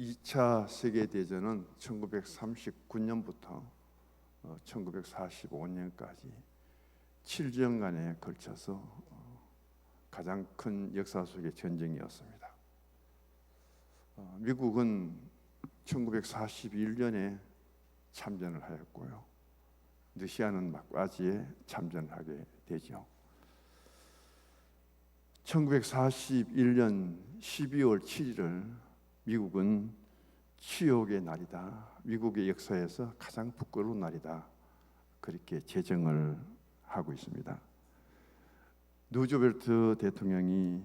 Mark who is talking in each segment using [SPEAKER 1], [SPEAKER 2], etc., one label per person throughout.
[SPEAKER 1] 2차 세계대전은 1939년부터 1945년까지 7년간에 걸쳐서 가장 큰 역사 속의 전쟁이었습니다. 미국은 1941년에 참전을 하였고요. 러시아는 막바지에 참전을 하게 되죠. 1941년 12월 7일을 미국은 치욕의 날이다, 미국의 역사에서 가장 부끄러운 날이다, 그렇게 제정을 하고 있습니다. 루즈벨트 대통령이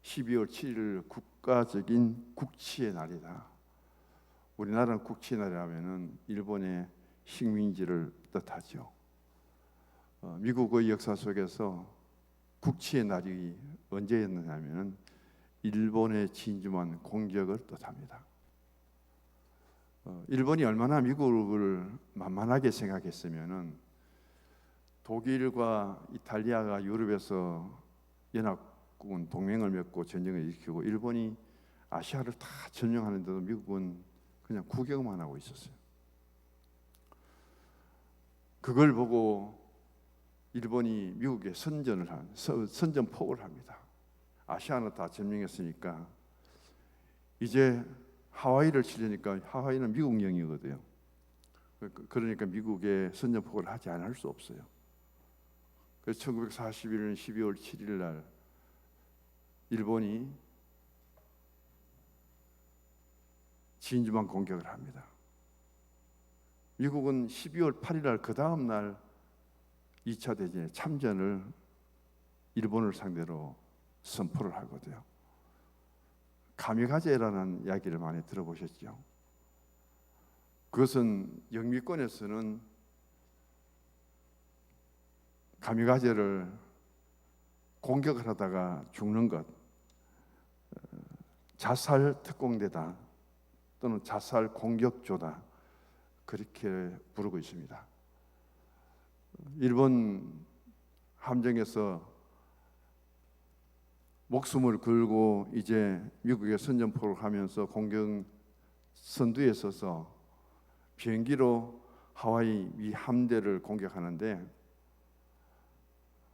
[SPEAKER 1] 12월 7일을 국가적인 국치의 날이다. 우리나라는 국치의 날이라면 일본의 식민지를 뜻하죠. 미국의 역사 속에서 국치의 날이 언제였느냐면 일본의 진주만 공격을 뜻합니다. 일본이 얼마나 미국을 만만하게 생각했으면은 독일과 이탈리아가 유럽에서 연합군 동맹을 맺고 전쟁을 일으키고 일본이 아시아를 다 점령하는데도 미국은 그냥 구경만 하고 있었어요. 그걸 보고 일본이 미국에 선전포고를 합니다. 아시아는 다 점령했으니까 이제 하와이를 치려니까 하와이는 미국령이거든요. 그러니까 미국에 선전포고를 하지 않을 수 없어요. 그래서 1941년 12월 7일 날 일본이 진주만 공격을 합니다. 미국은 12월 8일 날 그 다음 날 2차 대전에 참전을 일본을 상대로 선포를 하거든요. 가미가제라는 이야기를 많이 들어보셨죠? 그것은 영미권에서는 가미가제를 공격을 하다가 죽는 것, 자살 특공대다 또는 자살 공격조다, 그렇게 부르고 있습니다. 일본 함정에서 목숨을 걸고 이제 미국에 선전포를 하면서 공격 선두에 서서 비행기로 하와이 미 함대를 공격하는데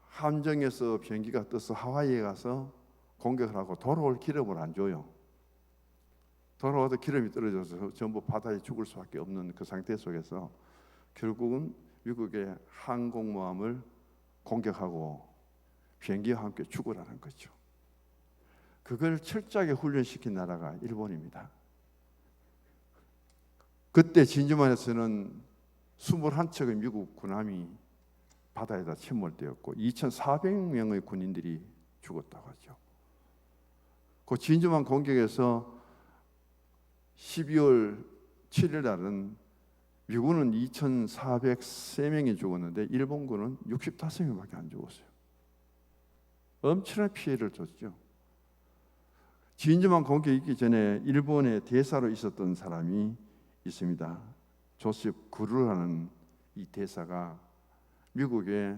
[SPEAKER 1] 함정에서 비행기가 떠서 하와이에 가서 공격을 하고 돌아올 기름을 안 줘요. 돌아와도 기름이 떨어져서 전부 바다에 죽을 수밖에 없는 그 상태 속에서 결국은 미국의 항공모함을 공격하고 비행기와 함께 죽으라는 거죠. 그걸 철저하게 훈련시킨 나라가 일본입니다. 그때 진주만에서는 21척의 미국 군함이 바다에다 침몰되었고 2,400명의 군인들이 죽었다고 하죠. 그 진주만 공격에서 12월 7일 날은 미군은 2,403명이 죽었는데 일본군은 65명밖에 안 죽었어요. 엄청난 피해를 줬죠. 진주만 공격이 있기 전에 일본의 대사로 있었던 사람이 있습니다. 조셉 그루라는 이 대사가 미국에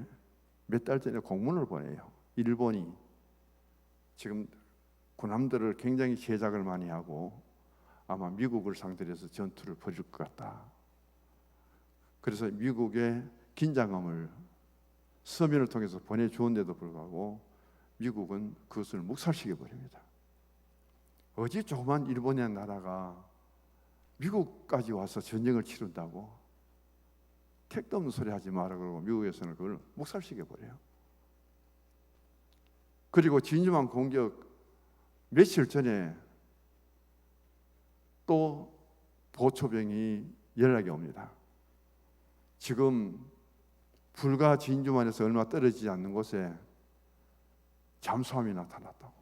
[SPEAKER 1] 몇 달 전에 공문을 보내요. 일본이 지금 군함들을 굉장히 제작을 많이 하고 아마 미국을 상대로 해서 전투를 벌일 것 같다. 그래서 미국의 긴장감을 서면을 통해서 보내주었는데도 불구하고 미국은 그것을 묵살시켜 버립니다. 어찌 조그만 일본의 나라가 미국까지 와서 전쟁을 치른다고? 택도 없는 소리 하지 마라 그러고 미국에서는 그걸 묵살시켜 버려요. 그리고 진주만 공격 며칠 전에 또 보초병이 연락이 옵니다. 지금 불과 진주만에서 얼마 떨어지지 않는 곳에 잠수함이 나타났다고.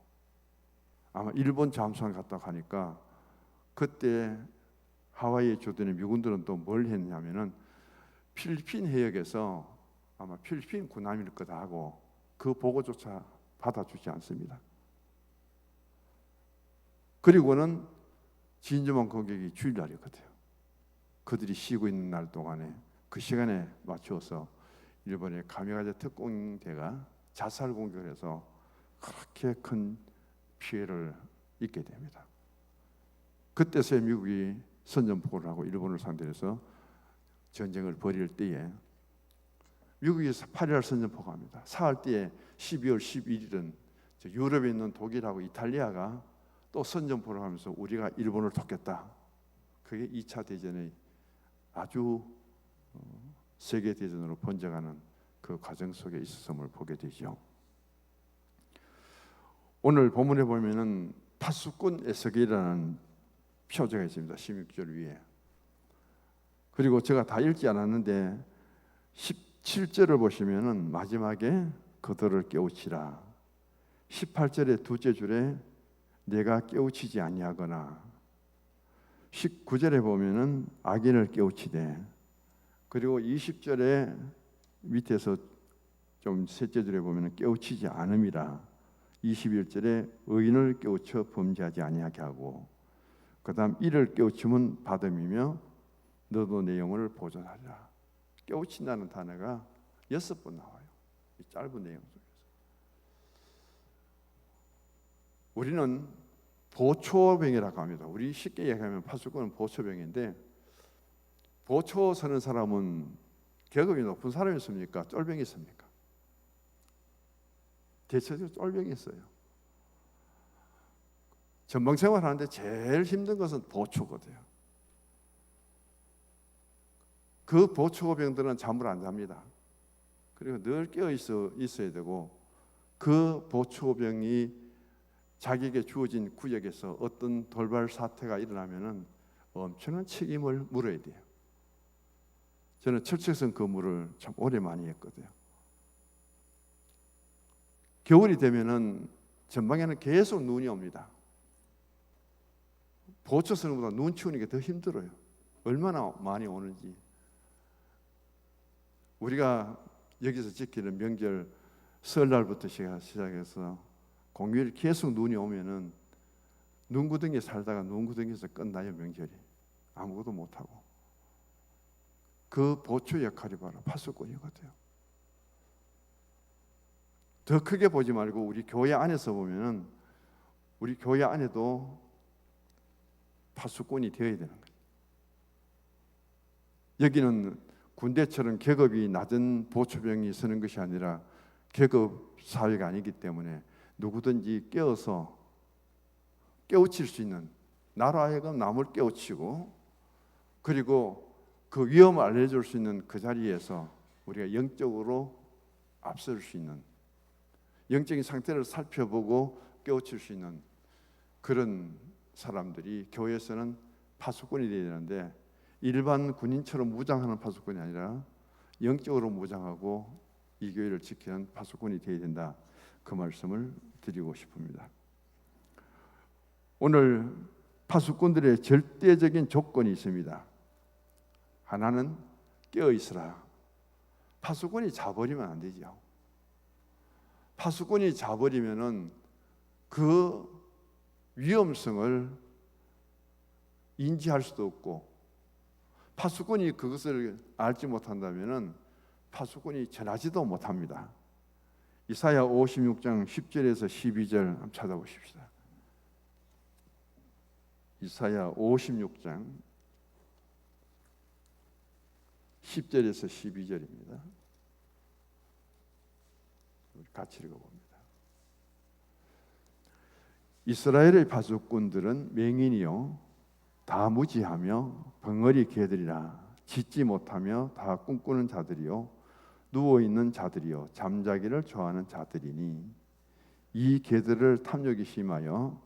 [SPEAKER 1] 아마 일본 잠수함 갔다고 하니까 그때 하와이에 주둔의 미군들은 또 뭘 했냐면은 필리핀 해역에서 아마 필리핀 군함일 거다 하고 그 보고조차 받아주지 않습니다. 그리고는 진주만 공격이 주일날이거든요. 그들이 쉬고 있는 날 동안에 그 시간에 맞추어서 일본의 가미가제 특공대가 자살 공격을 해서 그렇게 큰 피해를 입게 됩니다. 그때서야 미국이 선전포고를 하고 일본을 상대로 해서 전쟁을 벌일 때에 미국이 8일 선전포고를 합니다. 사흘 뒤에 12월 11일은 유럽에 있는 독일하고 이탈리아가 또 선전포고를 하면서 우리가 일본을 돕겠다. 그게 2차 대전의 아주 세계 대전으로 번져가는 그 과정 속에 있었음을 보게 되죠. 오늘 본문에 보면은 파수꾼 에스겔이라는 표제가 있습니다. 16절 위에. 그리고 제가 다 읽지 않았는데 17절을 보시면은 마지막에 그들을 깨우치라. 18절의 두째 줄에 내가 깨우치지 아니하거나 19절에 보면은 악인을 깨우치되, 그리고 20절에 밑에서 좀 셋째 줄에 보면은 깨우치지 않음이라. 21절에 의인을 깨우쳐 범죄하지 아니하게 하고, 그 다음 이를 깨우치면 받음이며 너도 내 영혼을 보존하리라. 깨우친다는 단어가 6번 나와요. 이 짧은 내용 속에서. 우리는 보초병이라고 합니다. 우리 쉽게 얘기하면 파수꾼은 보초병인데, 보초 서는 사람은 계급이 높은 사람이었습니까? 쫄병이 있습니까? 대체적으로 쫄병이 있어요. 전방생활 하는데 제일 힘든 것은 보초거든요. 그 보초병들은 잠을 안 잡니다. 그리고 늘 깨어 있어야 되고, 그 보초병이 자기에게 주어진 구역에서 어떤 돌발 사태가 일어나면은 엄청난 책임을 물어야 돼요. 저는 철책선 근무를 참 오래 많이 했거든요. 겨울이 되면은 전방에는 계속 눈이 옵니다. 보초 서는 것보다 눈 치우는 게 더 힘들어요. 얼마나 많이 오는지. 우리가 여기서 지키는 명절 설날부터 시작해서 공휴일 계속 눈이 오면은 눈구덩이에 살다가 눈구덩이에서 끝나요. 명절이 아무것도 못하고. 그 보초 역할이 바로 파수꾼이거든요. 더 크게 보지 말고 우리 교회 안에서 보면은 우리 교회 안에도 파수꾼이 되어야 되는 거예요. 여기는 군대처럼 계급이 낮은 보초병이 서는 것이 아니라 계급 사회가 아니기 때문에 누구든지 깨어서 깨우칠 수 있는, 나로 하여금 남을 깨우치고, 그리고 그 위험을 알려줄 수 있는 그 자리에서 우리가 영적으로 앞설 수 있는, 영적인 상태를 살펴보고 깨우칠 수 있는 그런 사람들이 교회에서는 파수꾼이 되어야 되는데, 일반 군인처럼 무장하는 파수꾼이 아니라 영적으로 무장하고 이 교회를 지키는 파수꾼이 되어야 된다. 그 말씀을 드리고 싶습니다. 오늘 파수꾼들의 절대적인 조건이 있습니다. 하나는 깨어 있으라. 파수꾼이 자버리면 안 되죠. 파수꾼이 자버리면은 그 위험성을 인지할 수도 없고, 파수꾼이 그것을 알지 못한다면은 파수꾼이 전하지도 못합니다. 이사야 56장 10절에서 12절 한번 찾아보십시다. 이사야 56장 10절에서 12절입니다. 같이 읽어봅니다. 이스라엘의 파수꾼들은 맹인이요 다 무지하며 벙어리 개들이라. 짖지 못하며 다 꿈꾸는 자들이요 누워있는 자들이요 잠자기를 좋아하는 자들이니, 이 개들을 탐욕이 심하여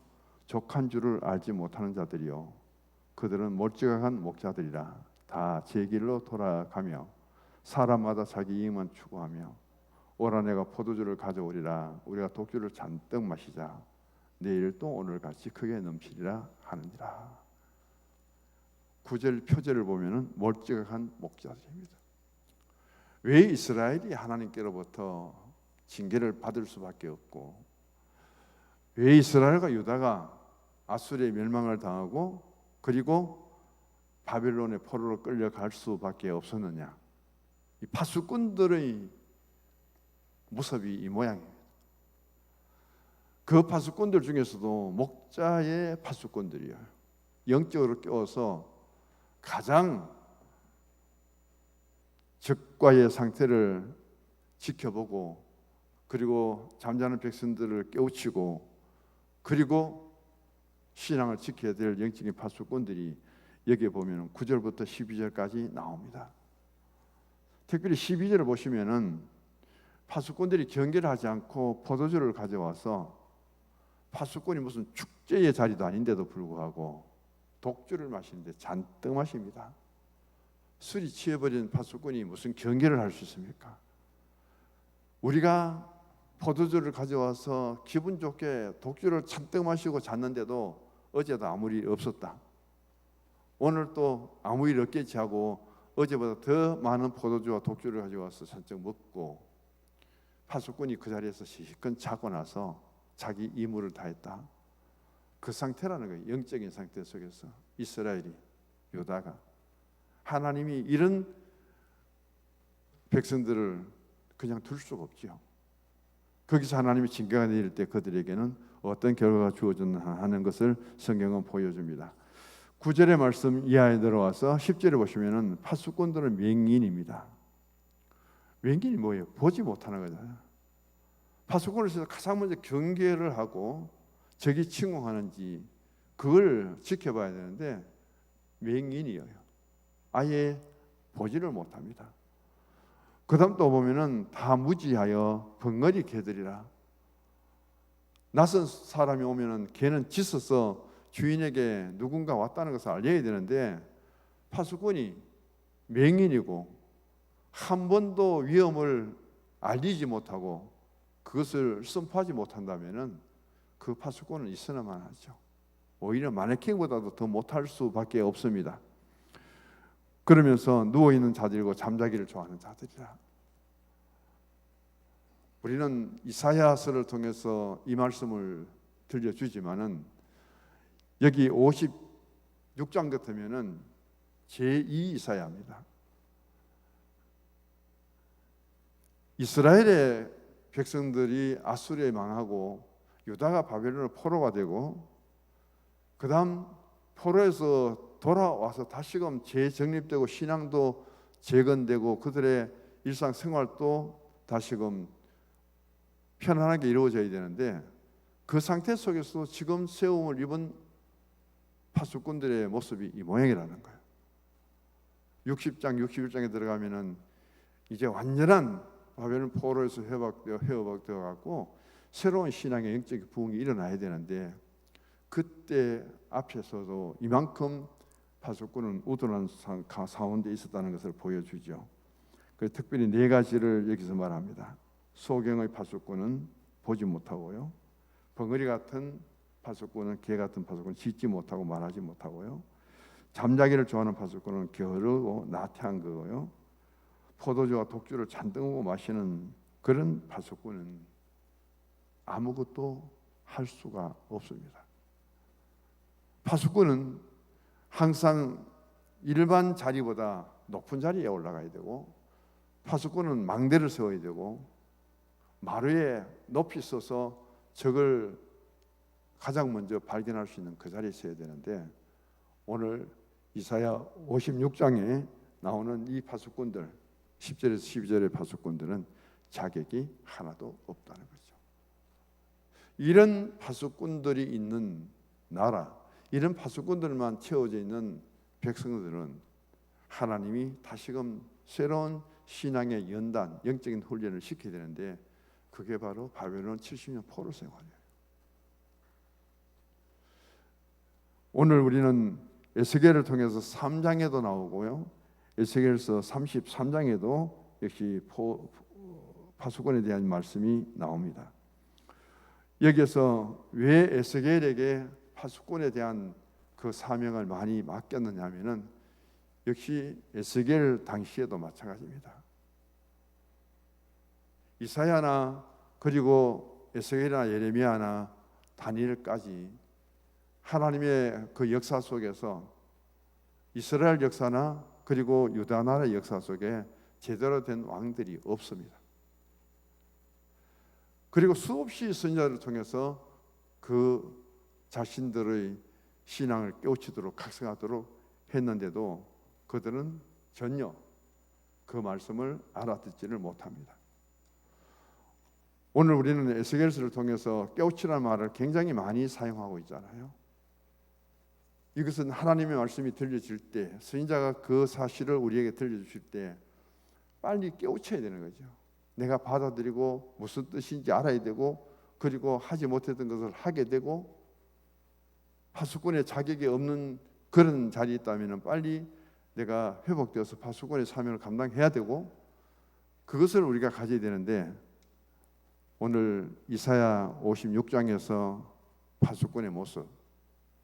[SPEAKER 1] 족한 줄을 알지 못하는 자들이요 그들은 몰지각한 목자들이라. 다 제 길로 돌아가며 사람마다 자기 이익만 추구하며, 오라 내가 포도주를 가져오리라. 우리가 독주를 잔뜩 마시자. 내일 또 오늘같이 크게 넘치리라 하느니라. 9절 표제를 보면은 몰지각한 목자들입니다. 왜 이스라엘이 하나님께로부터 징계를 받을 수밖에 없고, 왜 이스라엘과 유다가 아수르의 멸망을 당하고 그리고 바벨론의 포로로 끌려갈 수밖에 없었느냐? 이 파수꾼들의 모습이 이 모양입니다. 그 파수꾼들 중에서도 목자의 파수꾼들이에요. 영적으로 깨워서 가장 적과의 상태를 지켜보고, 그리고 잠자는 백성들을 깨우치고, 그리고 신앙을 지켜야 될 영적인 파수꾼들이 여기에 보면 9절부터 12절까지 나옵니다. 특별히 12절을 보시면은 파수꾼들이 경계를 하지 않고 포도주를 가져와서, 파수꾼이 무슨 축제의 자리도 아닌데도 불구하고 독주를 마시는데 잔뜩 마십니다. 술이 취해버린 파수꾼이 무슨 경계를 할 수 있습니까? 우리가 포도주를 가져와서 기분 좋게 독주를 잔뜩 마시고 잤는데도 어제도 아무 일 없었다, 오늘 또 아무 일 없겠지 하고 어제보다 더 많은 포도주와 독주를 가져와서 잔뜩 먹고, 파수꾼이 그 자리에서 실컷 자고 나서 자기 임무를 다했다, 그 상태라는 거예요. 영적인 상태 속에서 이스라엘이, 유다가, 하나님이 이런 백성들을 그냥 둘 수가 없지요. 거기서 하나님이 징계가 내릴 때 그들에게는 어떤 결과가 주어졌나 하는 것을 성경은 보여줍니다. 9절의 말씀 이하에 들어와서 10절에 보시면은 파수꾼들은 맹인입니다. 맹인이 뭐예요? 보지 못하는 거잖아요. 파수꾼으로서 가장 먼저 경계를 하고 적이 침공하는지 그걸 지켜봐야 되는데 맹인이에요. 아예 보지를 못합니다. 그 다음 또 보면은 다 무지하여 벙어리 개들이라. 낯선 사람이 오면은 개는 짖어서 주인에게 누군가 왔다는 것을 알려야 되는데, 파수꾼이 맹인이고 한 번도 위험을 알리지 못하고 그것을 선포하지 못한다면은 그 파수꾼은 있으나만 하죠. 오히려 마네킹보다도 더 못할 수밖에 없습니다. 그러면서 누워있는 자들이고 잠자기를 좋아하는 자들이라. 우리는 이사야서를 통해서 이 말씀을 들려주지만은 여기 56장 같으면은 제2 이사야입니다. 이스라엘의 백성들이 아수리에 망하고 유다가 바벨론의 포로가 되고, 그 다음 포로에서 돌아와서 다시금 재정립되고 신앙도 재건되고 그들의 일상생활도 다시금 편안하게 이루어져야 되는데, 그 상태 속에서 지금 세움을 입은 파수꾼들의 모습이 이 모양이라는 거예요. 60장, 61장에 들어가면은 이제 완전한 바벨론 포로에서 회복되어 갖고 새로운 신앙의 영적 부흥이 일어나야 되는데, 그때 앞에서도 이만큼 파수꾼은 우둔한 가운데 있었다는 것을 보여주죠. 특별히 네 가지를 여기서 말합니다. 소경의 파수꾼은 보지 못하고요, 벙어리 같은 파수꾼은, 개 같은 파수꾼은 짖지 못하고 말하지 못하고요, 잠자기를 좋아하는 파수꾼은 게으르고 나태한 거고요, 포도주와 독주를 잔뜩 마시는 그런 파수꾼은 아무것도 할 수가 없습니다. 파수꾼은 항상 일반 자리보다 높은 자리에 올라가야 되고, 파수꾼은 망대를 세워야 되고, 마루에 높이 서서 적을 가장 먼저 발견할 수 있는 그 자리에 서야 되는데, 오늘 이사야 56장에 나오는 이 파수꾼들, 10절에서 12절의 파수꾼들은 자격이 하나도 없다는 거죠. 이런 파수꾼들이 있는 나라, 이런 파수꾼들만 채워져 있는 백성들은 하나님이 다시금 새로운 신앙의 연단, 영적인 훈련을 시켜야 되는데, 그게 바로 바벨론 70년 포로 생활이에요. 오늘 우리는 에스겔을 통해서 3장에도 나오고요, 에스겔서 33장에도 역시 파수꾼에 대한 말씀이 나옵니다. 여기서 왜 에스겔에게 파수꾼에 대한 그 사명을 많이 맡겼느냐 하면은, 역시 에스겔 당시에도 마찬가지입니다. 이사야나 그리고 에스겔이나 예레미야나 다니엘까지 하나님의 그 역사 속에서 이스라엘 역사나 그리고 유다 나라의 역사 속에 제대로 된 왕들이 없습니다. 그리고 수없이 선지자를 통해서 그 자신들의 신앙을 깨우치도록 각성하도록 했는데도 그들은 전혀 그 말씀을 알아듣지를 못합니다. 오늘 우리는 에스겔서를 통해서 깨우치라는 말을 굉장히 많이 사용하고 있잖아요. 이것은 하나님의 말씀이 들려질 때, 선지자가 그 사실을 우리에게 들려주실 때 빨리 깨우쳐야 되는 거죠. 내가 받아들이고 무슨 뜻인지 알아야 되고, 그리고 하지 못했던 것을 하게 되고, 파수꾼의 자격이 없는 그런 자리에 있다면 빨리 내가 회복되어서 파수꾼의 사명을 감당해야 되고, 그것을 우리가 가져야 되는데, 오늘 이사야 56장에서 파수꾼의 모습,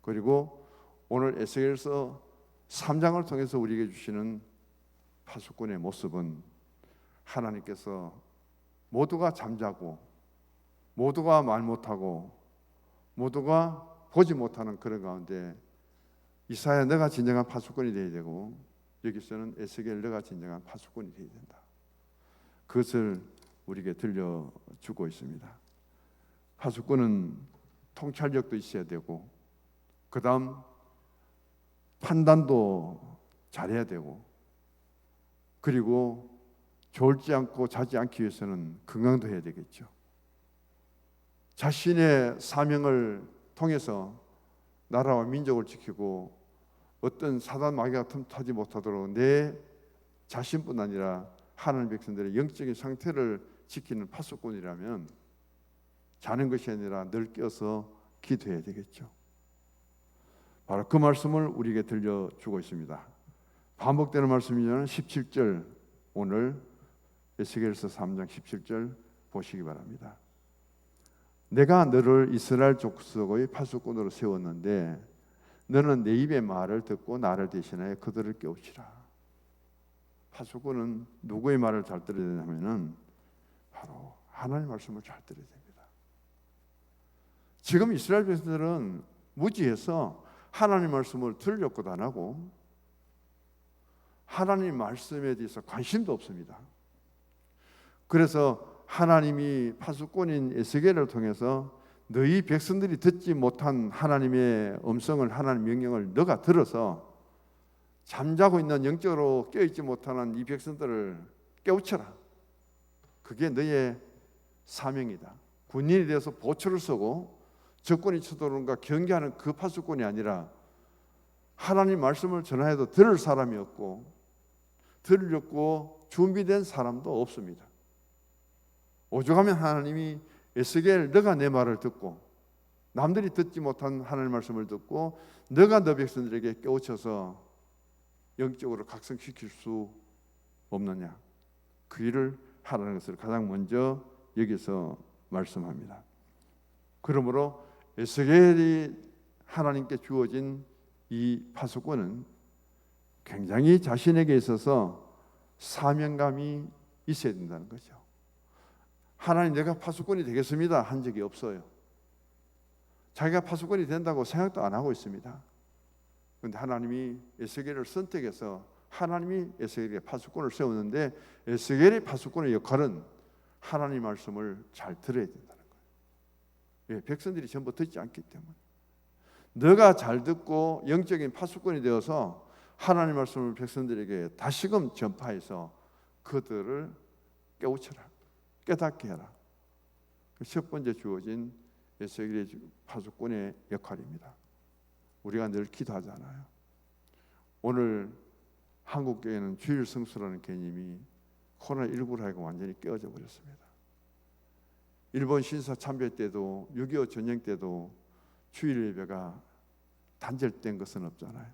[SPEAKER 1] 그리고 오늘 에스겔서 3장을 통해서 우리에게 주시는 파수꾼의 모습은 하나님께서 모두가 잠자고, 모두가 말 못하고, 모두가 보지 못하는 그런 가운데 이사야 너가 진정한 파수꾼이 되어야 되고, 여기서는 에스겔 너가 진정한 파수꾼이 되어야 된다. 그것을 우리에게 들려주고 있습니다. 파수꾼은 통찰력도 있어야 되고, 그 다음 판단도 잘해야 되고, 그리고 졸지 않고 자지 않기 위해서는 건강도 해야 되겠죠. 자신의 사명을 통해서 나라와 민족을 지키고 어떤 사단 마귀가 틈타지 못하도록 내 자신뿐 아니라 하나님 백성들의 영적인 상태를 지키는 파수꾼이라면 자는 것이 아니라 늘 깨어서 기도해야 되겠죠. 바로 그 말씀을 우리에게 들려주고 있습니다. 반복되는 말씀이잖아요. 17절, 오늘 에스겔서 3장 17절 보시기 바랍니다. 내가 너를 이스라엘 족속의 파수꾼으로 세웠는데 너는 내 입의 말을 듣고 나를 대신하여 그들을 깨우치라. 파수꾼은 누구의 말을 잘 들어야 되냐면은 바로 하나님의 말씀을 잘 들어야 됩니다. 지금 이스라엘 백성들은 무지해서 하나님의 말씀을 들으려고도 안 하고 하나님의 말씀에 대해서 관심도 없습니다. 그래서 하나님이 파수꾼인 에스겔을 통해서 너희 백성들이 듣지 못한 하나님의 음성을, 하나님의 명령을 너가 들어서 잠자고 있는, 영적으로 깨어있지 못하는 이 백성들을 깨우쳐라. 그게 너의 사명이다. 군인이 되어서 보초를 서고 적군이 쳐들어오는가 경계하는 그 파수꾼이 아니라 하나님 말씀을 전하여도 들을 사람이 없고 들으려고 준비된 사람도 없습니다. 오죽하면 하나님이 에스겔 너가 내 말을 듣고 남들이 듣지 못한 하나님의 말씀을 듣고 너가 너 백성들에게 깨우쳐서 영적으로 각성시킬 수 없느냐, 그 일을 하라는 것을 가장 먼저 여기서 말씀합니다. 그러므로 에스겔이 하나님께 주어진 이 파수꾼은 굉장히 자신에게 있어서 사명감이 있어야 된다는 거죠. 하나님 내가 파수꾼이 되겠습니다 한 적이 없어요. 자기가 파수꾼이 된다고 생각도 안 하고 있습니다. 그런데 하나님이 에스겔을 선택해서 하나님이 에스겔에게 파수꾼을 세우는데 에스겔의 파수꾼의 역할은 하나님 말씀을 잘 들어야 된다는 거예요. 왜? 백성들이 전부 듣지 않기 때문에. 너가 잘 듣고 영적인 파수꾼이 되어서 하나님 말씀을 백성들에게 다시금 전파해서 그들을 깨우쳐라, 깨닫게 해라. 첫 번째 주어진 에스겔의 파수꾼의 역할입니다. 우리가 늘 기도하잖아요. 오늘 한국교회는 주일 성수라는 개념이 코로나19로 하여금 완전히 깨어져 버렸습니다. 일본 신사 참배 때도 6.25 전쟁 때도 주일 예배가 단절된 것은 없잖아요.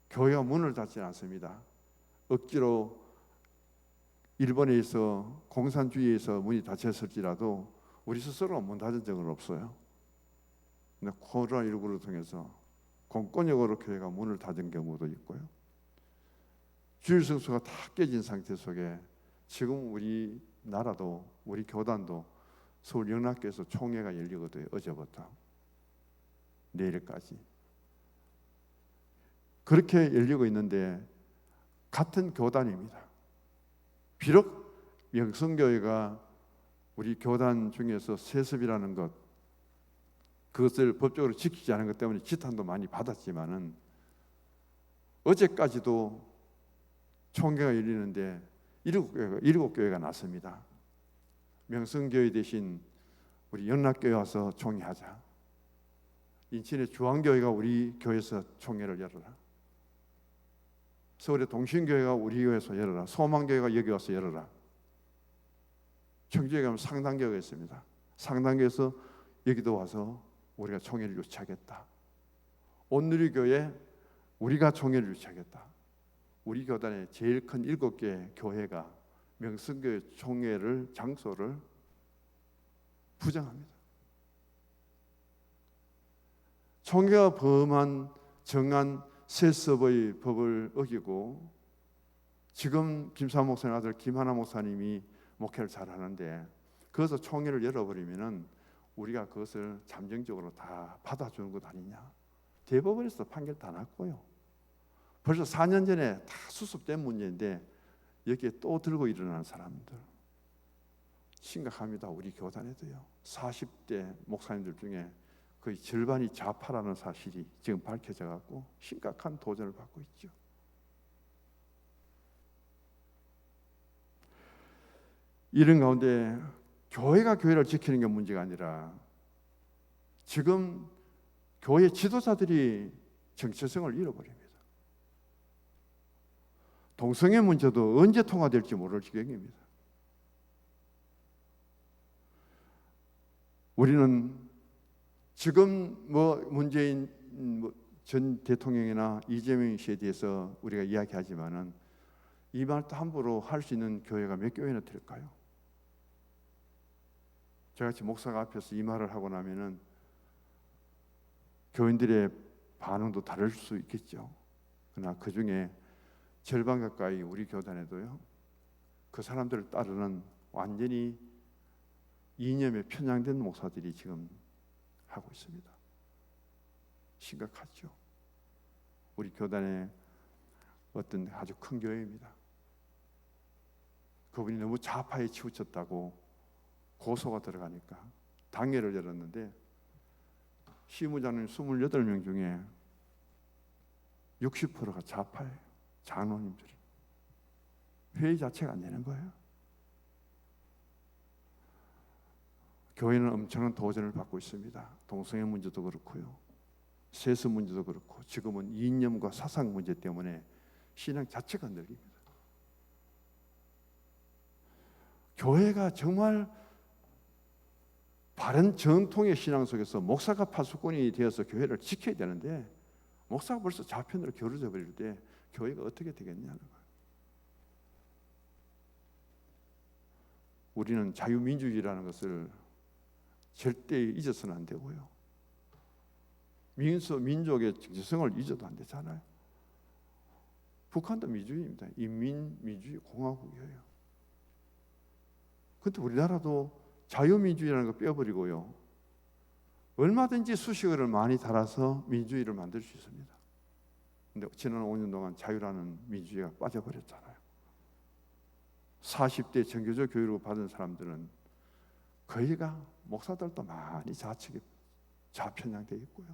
[SPEAKER 1] 교회가 문을 닫지 않습니다. 억지로 일본에서 공산주의에서 문이 닫혔을지라도 우리 스스로가 문 닫은 적은 없어요. 근데 코로나19를 통해서 공권력으로 교회가 문을 닫은 경우도 있고요. 주일 성수가 다 깨진 상태 속에 지금 우리 나라도 우리 교단도 서울 영락교에서 총회가 열리거든요. 어제부터 내일까지 그렇게 열리고 있는데 같은 교단입니다. 비록 명성교회가 우리 교단 중에서 세습이라는 것, 그것을 법적으로 지키지 않은 것 때문에 지탄도 많이 받았지만은 어제까지도 총회가 열리는데 7교회가 났습니다. 명성교회 대신 우리 연락교회 와서 총회하자. 인천의 주안교회가 우리 교회에서 총회를 열어라. 서울의 동신교회가 우리 교회에서 열어라. 소망교회가 여기 와서 열어라. 청주에 가면 상당교회가 있습니다. 상당교회에서 여기도 와서 우리가 총회를 유치하겠다. 온누리교회 우리가 총회를 유치하겠다. 우리 교단의 제일 큰 7개 교회가 명성교회 총회를 장소를 부정합니다. 총회가 정한 세습의 법을 어기고 지금 김삼 목사님 아들 김하나 목사님이 목회를 잘하는데 그것을 총회를 열어버리면은 우리가 그것을 잠정적으로 다 받아주는 것 아니냐. 대법원에서 판결 다 났고요. 벌써 4년 전에 다 수습된 문제인데 여기에 또 들고 일어나는 사람들 심각합니다. 우리 교단에도요. 40대 목사님들 중에 거의 절반이 좌파라는 사실이 지금 밝혀져 갖고 심각한 도전을 받고 있죠. 이런 가운데 교회가 교회를 지키는 게 문제가 아니라 지금 교회 지도자들이 정체성을 잃어버립니다. 동성애 문제도 언제 통과될지 모를 지경입니다. 우리는 지금 문재인 전 대통령이나 이재명 씨에 대해서 우리가 이야기하지만은 이 말도 함부로 할 수 있는 교회가 몇 교회나 될까요? 저같이 목사가 앞에서 이 말을 하고 나면은 교인들의 반응도 다를 수 있겠죠. 그러나 그 중에 절반 가까이 우리 교단에도요, 그 사람들을 따르는 완전히 이념에 편향된 목사들이 지금 하고 있습니다. 심각하죠. 우리 교단의 어떤 아주 큰 교회입니다. 그분이 너무 좌파에 치우쳤다고 고소가 들어가니까 당회를 열었는데 시무장님 28명 중에 60%가 좌파예요. 장로님들이. 회의 자체가 안 되는 거예요. 교회는 엄청난 도전을 받고 있습니다. 동성애 문제도 그렇고요. 세습 문제도 그렇고 지금은 이념과 사상 문제 때문에 신앙 자체가 흔들립니다. 교회가 정말 바른 전통의 신앙 속에서 목사가 파수꾼이 되어서 교회를 지켜야 되는데 목사가 벌써 좌편으로 기울어져 버릴 때 교회가 어떻게 되겠냐는 거예요. 우리는 자유민주주의라는 것을 절대 잊어서는 안 되고요. 민족의 정체성을 잊어도 안 되잖아요. 북한도 민주주의입니다. 인민민주주의 공화국이에요. 그런데 우리나라도 자유민주주의라는 거 빼버리고요. 얼마든지 수식어를 많이 달아서 민주주의를 만들 수 있습니다. 그런데 지난 5년 동안 자유라는 민주주의가 빠져버렸잖아요. 40대 정교조 교육을 받은 사람들은 거의가 목사들도 많이 좌측에 좌편향되어 있고요.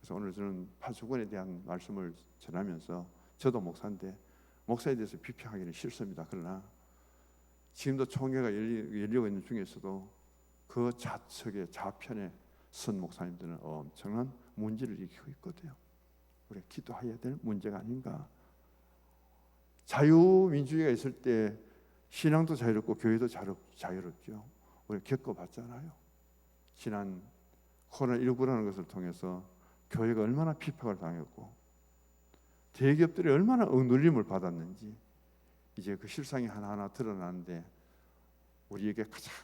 [SPEAKER 1] 그래서 오늘 저는 파수꾼에 대한 말씀을 전하면서 저도 목사인데 목사에 대해서 비평하기는 싫습니다. 그러나 지금도 총회가 열리고 있는 중에서도 그 좌측의 좌편에 선 목사님들은 엄청난 문제를 일으키고 있거든요. 우리가 기도해야 될 문제가 아닌가. 자유민주주의가 있을 때 신앙도 자유롭고 교회도 자유롭죠. 우리가 겪어봤잖아요. 지난 코로나19라는 것을 통해서 교회가 얼마나 핍박을 당했고 대기업들이 얼마나 억눌림을 받았는지 이제 그 실상이 하나하나 드러나는데 우리에게 가장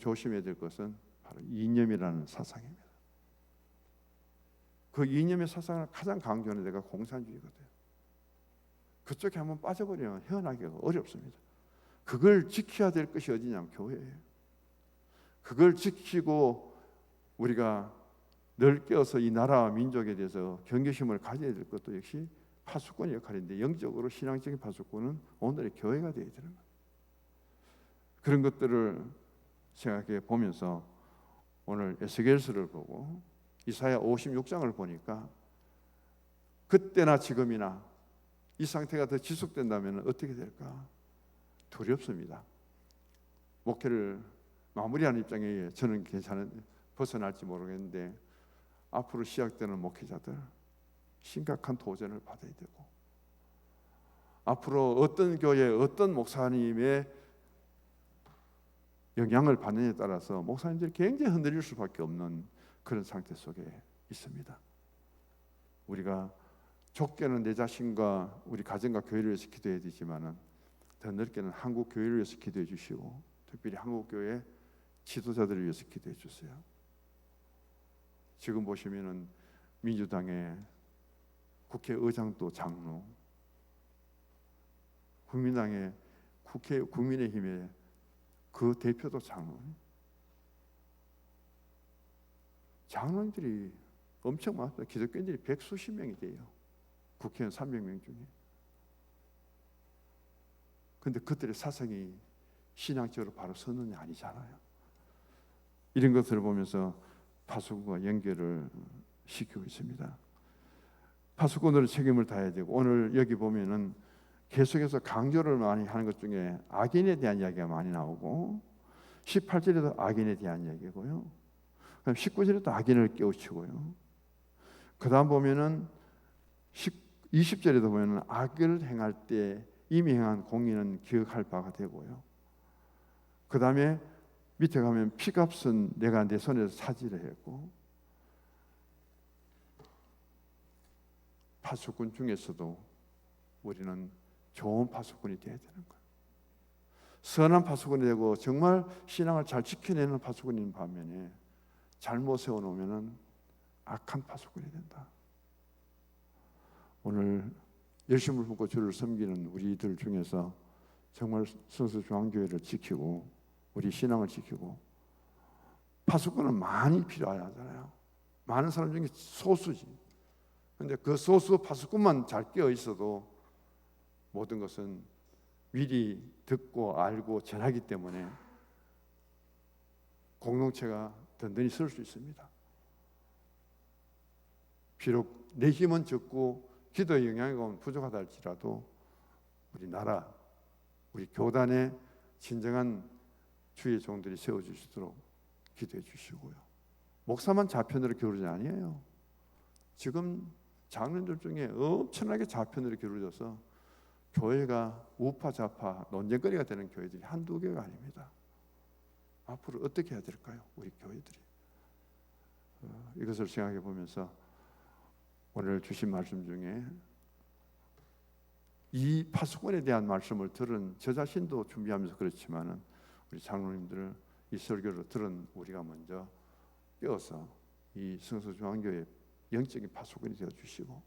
[SPEAKER 1] 조심해야 될 것은 바로 이념이라는 사상입니다. 그 이념의 사상을 가장 강조하는 데가 공산주의거든요. 그쪽에 한번 빠져버리면 헤어나기가 어렵습니다. 그걸 지켜야 될 것이 어디냐면 교회예요. 그걸 지키고 우리가 넓게어서 이 나라와 민족에 대해서 경계심을 가져야 될 것도 역시 파수꾼의 역할인데 영적으로 신앙적인 파수꾼은 오늘의 교회가 되어야 되는 거예요. 그런 것들을 생각해 보면서 오늘 에스겔서를 보고 이사야 56장을 보니까 그때나 지금이나 이 상태가 더 지속된다면 어떻게 될까 두렵습니다. 목회를 마무리하는 입장에 저는 벗어날지 모르겠는데 앞으로 시작되는 목회자들 심각한 도전을 받아야 되고, 앞으로 어떤 교회 어떤 목사님의 영향을 받느냐에 따라서 목사님들이 굉장히 흔들릴 수밖에 없는 그런 상태 속에 있습니다. 우리가 좁게는 내 자신과 우리 가정과 교회를 위해서 기도해야 되지만은 더 넓게는 한국 교회를 위해서 기도해 주시고, 특별히 한국 교회 지도자들을 위해서 기도해 주세요. 지금 보시면은 민주당의 국회의장도 장로, 국민당의 국민의힘의 그 대표도 장로, 장로님들이 엄청 많습니다. 기독교인들이 백수십 명이 돼요. 국회의원 300명 중에. 근데 그들의 사상이 신앙적으로 바로 서는 게 아니잖아요. 이런 것들을 보면서 파수꾼과 연결을 시키고 있습니다. 파수꾼으로 책임을 다해야 되고, 오늘 여기 보면은 계속해서 강조를 많이 하는 것 중에 악인에 대한 이야기가 많이 나오고, 18절에도 악인에 대한 이야기고요. 그다음 19절에도 악인을 깨우치고요. 그 다음 보면은 20절에도 보면은 악을 행할 때 이미 행한 공의는 기억할 바가 되고요. 그 다음에 밑에 가면 피값은 내가 내 손에서 차지를 했고, 파수꾼 중에서도 우리는 좋은 파수꾼이 되어야 되는 거예요. 선한 파수꾼이 되고 정말 신앙을 잘 지켜내는 파수꾼인 반면에 잘못 세워놓으면 악한 파수꾼이 된다. 오늘 열심을 품고 주를 섬기는 우리들 중에서 정말 성서중앙교회를 지키고 우리 신앙을 지키고, 파수꾼은 많이 필요하잖아요. 많은 사람 중에 소수지. 그런데 그 소수 파수꾼만 잘 깨어 있어도 모든 것은 미리 듣고 알고 전하기 때문에 공동체가 든든히 설 수 있습니다. 비록 내 힘은 적고 기도의 영향이 부족하다 할지라도 우리 나라, 우리 교단의 진정한 주의 종들이 세워주시도록 기도해 주시고요. 목사만 좌편으로 기울어지 아니에요. 지금 장로들 중에 엄청나게 좌편으로 기울어져서 교회가 우파 좌파 논쟁거리가 되는 교회들이 한두 개가 아닙니다. 앞으로 어떻게 해야 될까요? 우리 교회들이 이것을 생각해 보면서 오늘 주신 말씀 중에 이 파수꾼에 대한 말씀을 들은 저 자신도 준비하면서 그렇지만은 우리 장로님들을 이 설교를 들은 우리가 먼저 깨어서 이 성서중앙교회 영적인 파수꾼이 되어 주시고,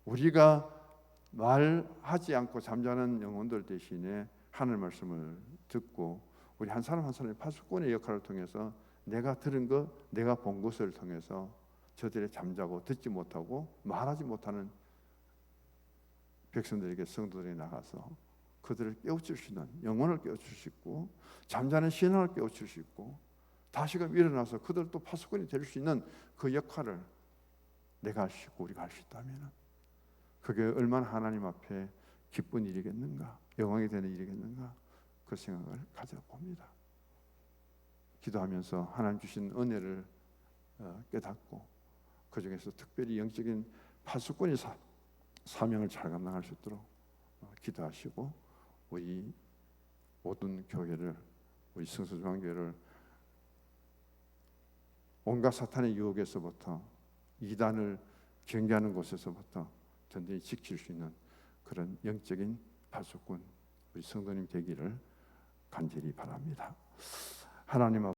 [SPEAKER 1] 우리가 말하지 않고 잠자는 영혼들 대신에 하늘 말씀을 듣고 우리 한 사람 한 사람의 파수꾼의 역할을 통해서 내가 들은 것, 내가 본 것을 통해서 저들의 잠자고 듣지 못하고 말하지 못하는 백성들에게 성도들이 나가서 그들을 깨우칠 수 있는, 영혼을 깨우칠 수 있고 잠자는 신앙을 깨우칠 수 있고 다시금 일어나서 그들도 파수꾼이 될 수 있는 그 역할을 내가 할 수 있고 우리가 할 수 있다면 그게 얼마나 하나님 앞에 기쁜 일이겠는가, 영광이 되는 일이겠는가, 그 생각을 가져봅니다. 기도하면서 하나님 주신 은혜를 깨닫고 그 중에서 특별히 영적인 파수꾼의 사명을 잘 감당할 수 있도록 기도하시고, 우리 모든 교회를, 우리 성서중앙교회를 온갖 사탄의 유혹에서부터, 이단을 경계하는 곳에서부터 든든히 지킬 수 있는 그런 영적인 파수꾼 우리 성도님 되기를 간절히 바랍니다. 하나님